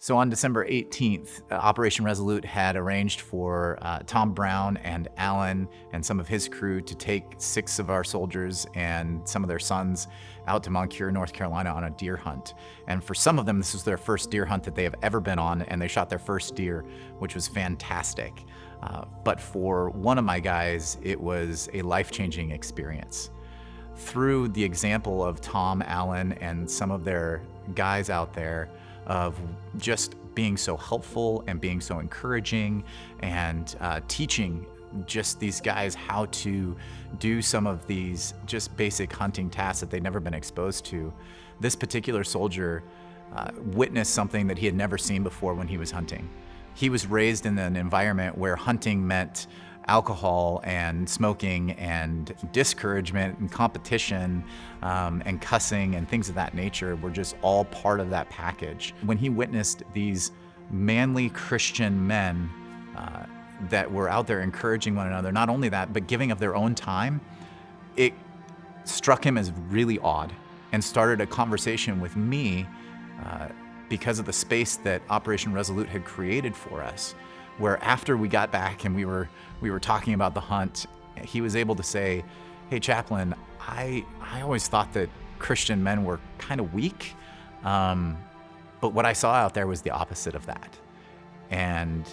So on December 18th, Operation Resolute had arranged for Tom Brown and Alan and some of his crew to take 6 of our soldiers and some of their sons out to Moncure, North Carolina on a deer hunt. And for some of them, this was their first deer hunt that they have ever been on, and they shot their first deer, which was fantastic. But for one of my guys, it was a life-changing experience. Through the example of Tom, Alan, and some of their guys out there, of just being so helpful and being so encouraging and teaching just these guys how to do some of these just basic hunting tasks that they'd never been exposed to. This particular soldier witnessed something that he had never seen before when he was hunting. He was raised in an environment where hunting meant alcohol and smoking and discouragement and competition and cussing and things of that nature were just all part of that package. When he witnessed these manly Christian men that were out there encouraging one another, not only that, but giving of their own time, it struck him as really odd and started a conversation with me because of the space that Operation Resolute had created for us, where after we got back and we were talking about the hunt, he was able to say, "Hey, Chaplain, I always thought that Christian men were kind of weak, but what I saw out there was the opposite of that. And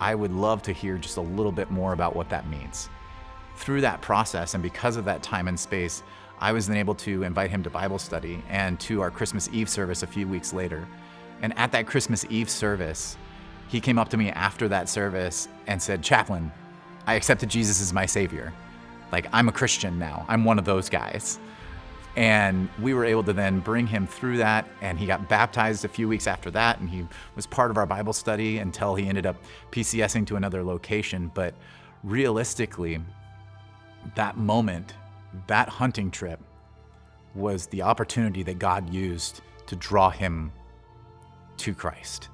I would love to hear just a little bit more about what that means." Through that process, and because of that time and space, I was then able to invite him to Bible study and to our Christmas Eve service a few weeks later. And at that Christmas Eve service, he came up to me after that service and said, "Chaplain, I accepted Jesus as my Savior. Like, I'm a Christian now. I'm one of those guys." And we were able to then bring him through that, and he got baptized a few weeks after that, and he was part of our Bible study until he ended up PCSing to another location. But realistically, that moment, that hunting trip, was the opportunity that God used to draw him to Christ.